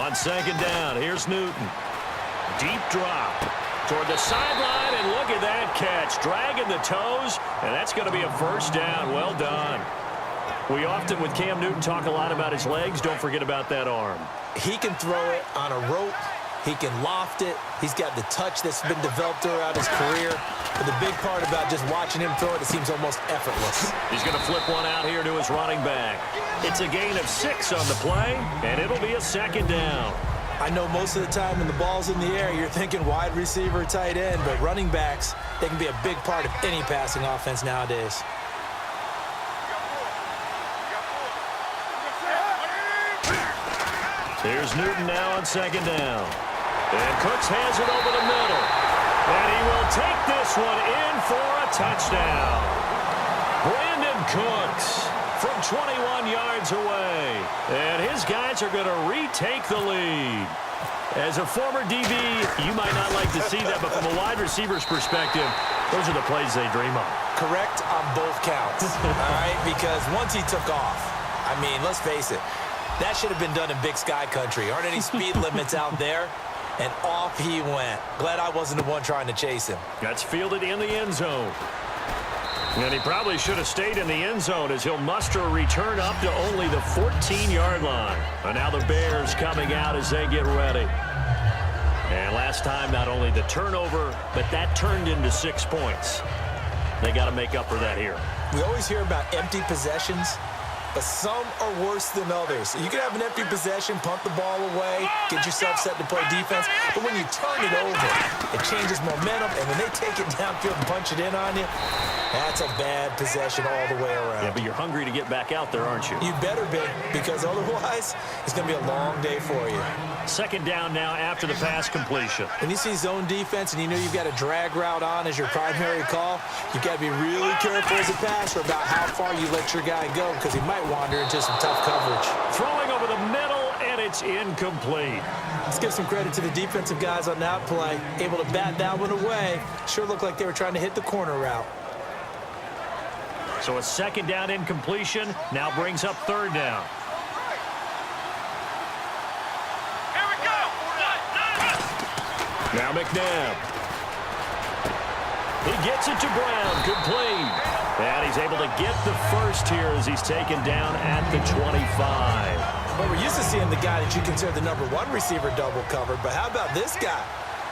On second down, here's Newton. Deep drop toward the sideline, and look at that catch. Dragging the toes, and that's going to be a first down. Well done. We often, with Cam Newton, talk a lot about his legs. Don't forget about that arm. He can throw it on a rope. He can loft it. He's got the touch that's been developed throughout his career. But the big part about just watching him throw it, it seems almost effortless. He's going to flip one out here to his running back. It's a gain of 6 on the play, and it'll be a second down. I know most of the time when the ball's in the air, you're thinking wide receiver, tight end, but running backs, they can be a big part of any passing offense nowadays. Here's Newton now on second down. And Cooks has it over the middle. And he will take this one in for a touchdown. Brandon Cooks from 21 yards away. And his guys are going to retake the lead. As a former DB, you might not like to see that, but from a wide receiver's perspective, those are the plays they dream of. Correct on both counts, all right? Because once he took off, I mean, let's face it, that should have been done in Big Sky Country. Aren't any speed limits out there? And off he went. Glad I wasn't the one trying to chase him. That's fielded in the end zone. And he probably should have stayed in the end zone as he'll muster a return up to only the 14-yard line. And now the Bears coming out as they get ready. And last time, not only the turnover, but that turned into 6 points. They got to make up for that here. We always hear about empty possessions, but some are worse than others. You can have an empty possession, punt the ball away, get yourself set to play defense, but when you turn it over, it changes momentum, and when they take it downfield and punch it in on you, that's a bad possession all the way around. Yeah, but you're hungry to get back out there, aren't you? You better be, because otherwise, it's going to be a long day for you. Second down now after the pass completion. When you see zone defense and you know you've got a drag route on as your primary call, you've got to be really careful as a passer about how far you let your guy go, because he might wander into some tough coverage. Throwing over the middle, and it's incomplete. Let's give some credit to the defensive guys on that play. Able to bat that one away. Sure looked like they were trying to hit the corner route. So a second down incompletion now brings up third down. Here we go. Now McNabb. He gets it to Brown, complete. And he's able to get the first here as he's taken down at the 25. Well, we're used to seeing the guy that you consider the number 1 receiver double covered, but how about this guy?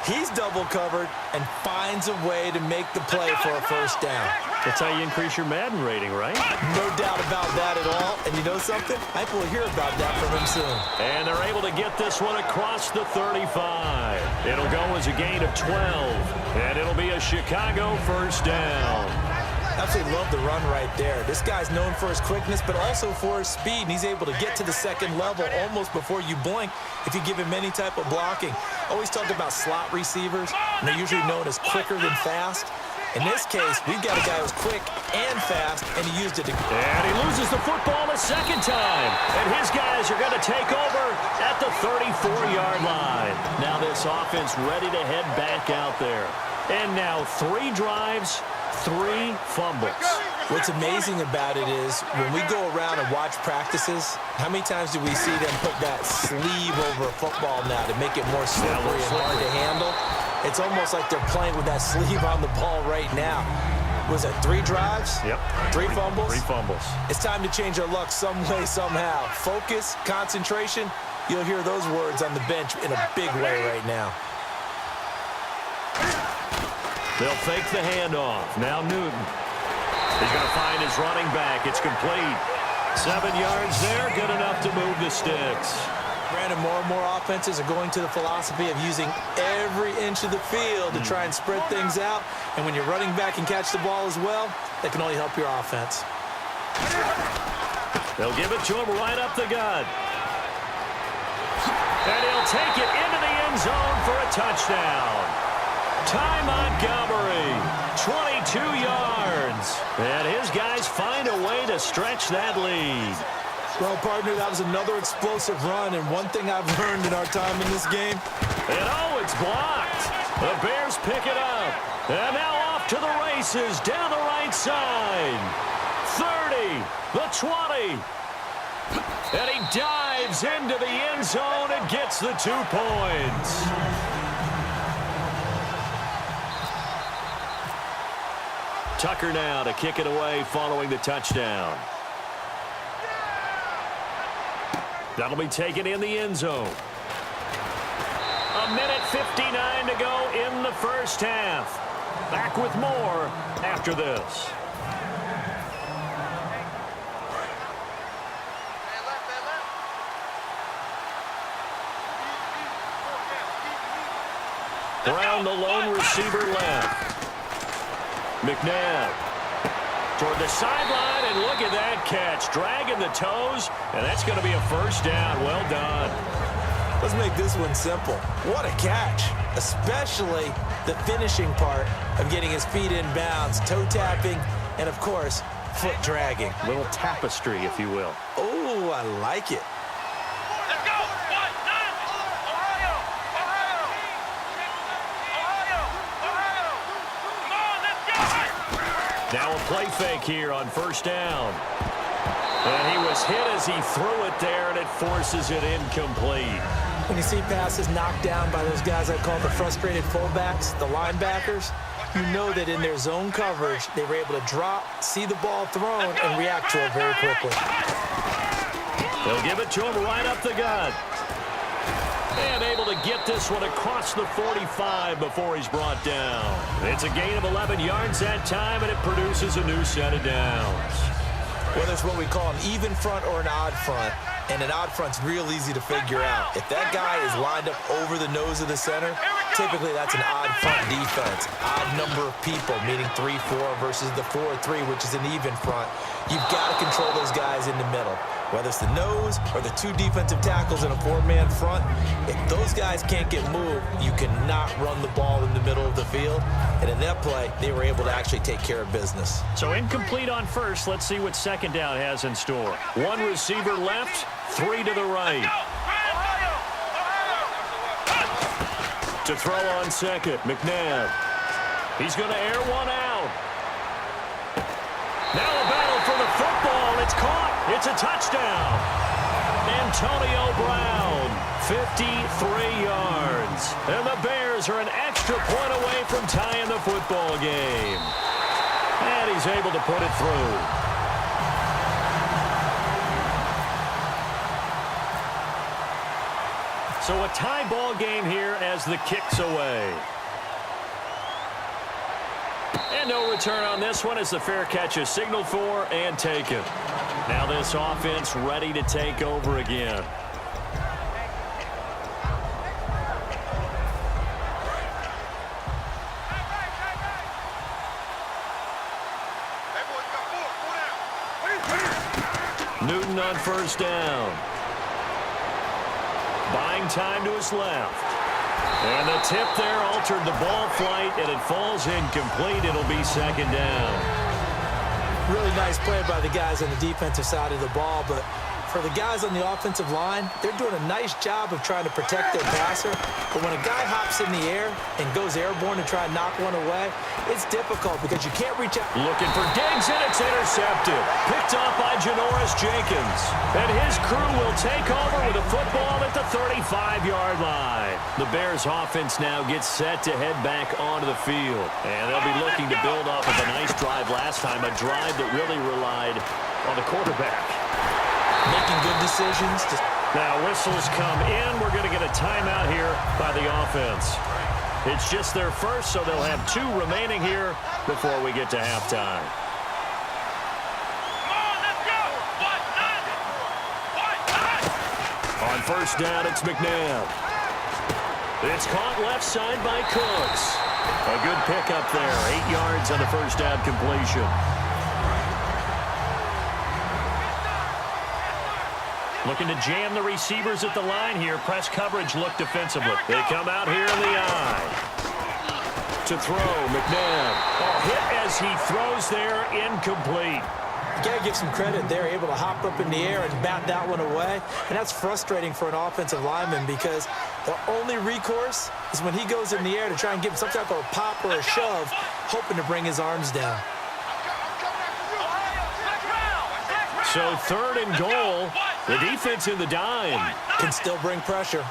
He's double covered and finds a way to make the play for a first down. That's how you increase your Madden rating, right? No doubt about that at all. And you know something? I think we'll hear about that from him soon. And they're able to get this one across the 35. It'll go as a gain of 12. And it'll be a Chicago first down. Absolutely love the run right there. This guy's known for his quickness, but also for his speed. And he's able to get to the second level almost before you blink if you give him any type of blocking. Always talk about slot receivers, and they're usually known as quicker than fast. In this case, we've got a guy who's quick and fast, and he used it to... And he loses the football a second time. And his guys are going to take over at the 34-yard line. Now this offense ready to head back out there. And now 3 drives, 3 fumbles. What's amazing about it is when we go around and watch practices, how many times do we see them put that sleeve over a football now to make it more slippery and hard to handle? It's almost like they're playing with that sleeve on the ball right now. Was it 3 drives? Yep. 3 fumbles? 3 fumbles. It's time to change our luck some way, somehow. Focus, concentration, you'll hear those words on the bench in a big way right now. They'll fake the handoff. Now Newton. He's going to find his running back. It's complete. 7 yards there, good enough to move the sticks. Brandon, more and more offenses are going to the philosophy of using every inch of the field to try and spread things out. And when you're running back and catch the ball as well, that can only help your offense. They'll give it to him right up the gut. And he'll take it into the end zone for a touchdown. Ty Montgomery, 22 yards. And his guys find a way to stretch that lead. Well, partner, that was another explosive run, and one thing I've learned in our time in this game. And oh, it's blocked. The Bears pick it up. And now off to the races down the right side. 30, the 20. And he dives into the end zone and gets the 2 points. Tucker now to kick it away following the touchdown. That'll be taken in the end zone. 1:59 to go in the first half. Back with more after this. Brown, the lone receiver left. McNabb toward the sideline, and look at that catch. Dragging the toes, and that's going to be a first down. Well done. Let's make this one simple. What a catch, especially the finishing part of getting his feet in bounds, toe tapping, and, of course, foot dragging. Little tapestry, if you will. Oh, I like it. Let's go. 1-9. Ohio. Ohio. Ohio. Ohio. Come on, let's go. Now a play fake here on first down. And he was hit as he threw it there, and it forces it incomplete. When you see passes knocked down by those guys I call the frustrated fullbacks, the linebackers, you know that in their zone coverage, they were able to drop, see the ball thrown, and react to it very quickly. They'll give it to him right up the gut. And able to get this one across the 45 before he's brought down. It's a gain of 11 yards that time, and it produces a new set of downs. Whether it's what we call an even front or an odd front, and an odd front's real easy to figure out. If that guy is lined up over the nose of the center, typically that's an odd front defense. Odd number of people, meaning 3-4 versus the 4-3, which is an even front. You've got to control those guys in the middle. Whether it's the nose or the 2 defensive tackles in a 4-man front, if those guys can't get moved, you cannot run the ball in the middle of the field. And in that play, they were able to actually take care of business. So incomplete on first. Let's see what second down has in store. 1 receiver left, 3 to the right. To throw on second, McNabb. He's going to air one out. Now a battle for the football. It's caught. It's a touchdown. Antonio Brown, 53 yards. And the Bears are an extra point away from tying the football game. And he's able to put it through. So a tie ball game here as the kick's away. And no return on this one as the fair catch is signaled for and taken. Now this offense ready to take over again. Newton on first down. Buying time to his left. And the tip there altered the ball flight, and it falls incomplete. It'll be second down. Really nice play by the guys on the defensive side of the ball, but for the guys on the offensive line, they're doing a nice job of trying to protect their passer. But when a guy hops in the air and goes airborne to try and knock one away, it's difficult because you can't reach out. Looking for Diggs, and it's intercepted. Picked off by Janoris Jenkins. And his crew will take over with a football at the 35-yard line. The Bears offense now gets set to head back onto the field. And they'll be looking to build off of a nice drive last time, a drive that really relied on the quarterback. Making good decisions. Now whistles come in. We're going to get a timeout here by the offense. It's just their first, so they'll have 2 remaining here before we get to halftime. Come on, let's go. 1-9. On first down, it's McNabb. It's caught left side by Cooks. A good pickup there. 8 yards on the first down completion. Looking to jam the receivers at the line here. Press coverage look defensively. They come out here in the eye. To throw, McNabb. Oh, hit as he throws there, incomplete. You got to give some credit. They're able to hop up in the air and bat that one away. And that's frustrating for an offensive lineman because the only recourse is when he goes in the air to try and give him some type of a pop or a shove, hoping to bring his arms down. So 3rd and goal The defense in the dime. Can still bring pressure.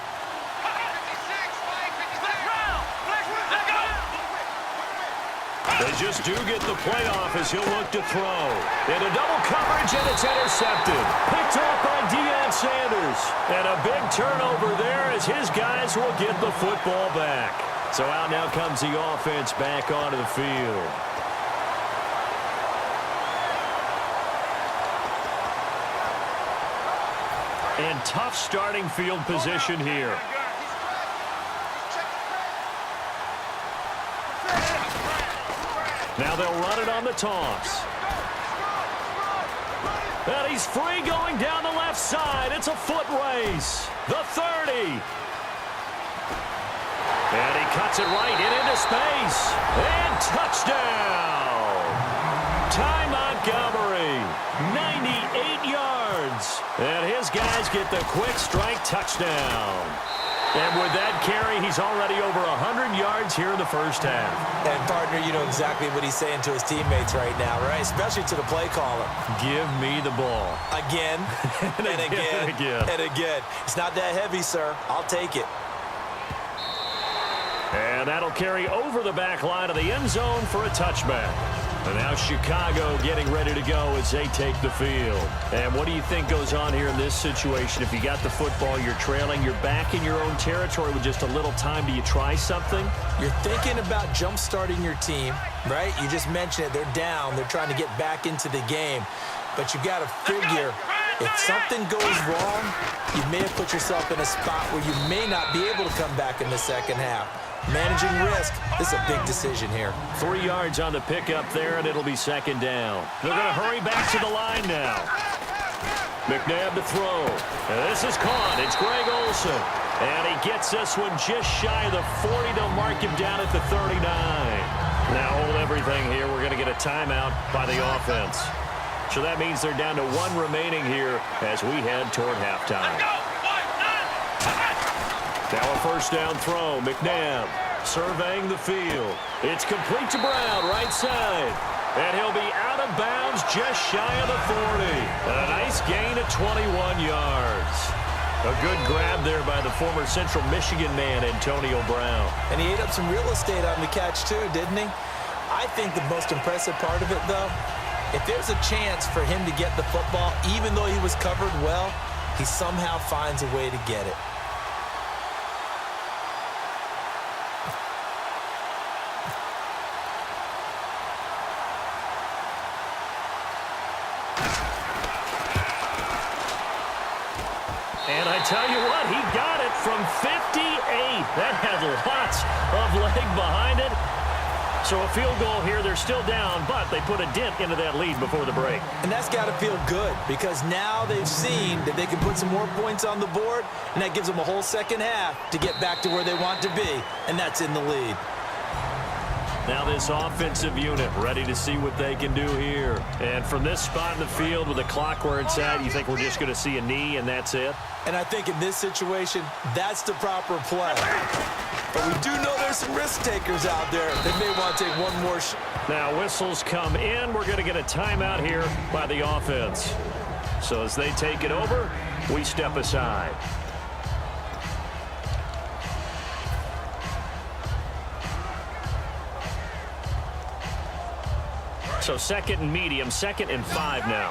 They just do get the play off as he'll look to throw. Into double coverage, and it's intercepted. Picked off by Deion Sanders. And a big turnover there as his guys will get the football back. So out now comes the offense back onto the field. And tough starting field position here. Now they'll run it on the toss. And he's free going down the left side. It's a foot race. The 30. And he cuts it right into space. And touchdown. Ty Montgomery, 98 yards. And his guys get the quick strike touchdown. And with that carry, he's already over 100 yards here in the first half. And, partner, you know exactly what he's saying to his teammates right now, right? Especially to the play caller. Give me the ball. Again, and again, and again. It's not that heavy, sir. I'll take it. And that'll carry over the back line of the end zone for a touchback. And now Chicago getting ready to go as they take the field. And what do you think goes on here in this situation? If you got the football, you're trailing, you're back in your own territory with just a little time. Do you try something? You're thinking about jump-starting your team, right? You just mentioned it. They're down. They're trying to get back into the game. But you got to figure, if something goes wrong, you may have put yourself in a spot where you may not be able to come back in the second half. Managing risk, this is a big decision here. 3 yards on the pickup there, and it'll be second down. They're going to hurry back to the line now. McNabb to throw. And this is caught. It's Greg Olsen. And he gets this one just shy of the 40. They'll mark him down at the 39. Now hold everything here. We're going to get a timeout by the offense. So that means they're down to 1 remaining here as we head toward halftime. Now a first down throw. McNabb surveying the field. It's complete to Brown, right side. And he'll be out of bounds just shy of the 40. A nice gain of 21 yards. A good grab there by the former Central Michigan man, Antonio Brown. And he ate up some real estate on the catch too, didn't he? I think the most impressive part of it, though, if there's a chance for him to get the football, even though he was covered well, he somehow finds a way to get it. And I tell you what, he got it from 58. That had lots of leg behind it. So a field goal here, they're still down, but they put a dent into that lead before the break. And that's got to feel good because now they've seen that they can put some more points on the board, and that gives them a whole second half to get back to where they want to be, and that's in the lead. Now this offensive unit ready to see what they can do here. And from this spot in the field with the clock where it's at, you think we're just going to see a knee and that's it? And I think in this situation, that's the proper play. But we do know there's some risk takers out there that may want to take one more shot. Now whistles come in. We're going to get a timeout here by the offense. So as they take it over, we step aside. So second and medium, 2nd and 5 now.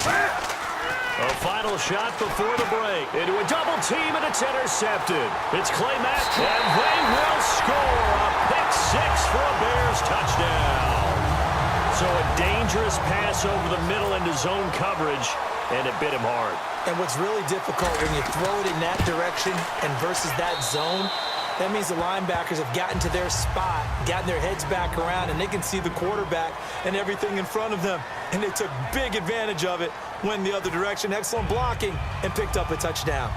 A final shot before the break. Into a double team, and it's intercepted. It's Clay Mack, and they will score a pick 6 for a Bears touchdown. So a dangerous pass over the middle into zone coverage, and it bit him hard. And what's really difficult when you throw it in that direction and versus that zone, that means the linebackers have gotten to their spot, gotten their heads back around, and they can see the quarterback and everything in front of them. And they took big advantage of it, went the other direction. Excellent blocking, and picked up a touchdown.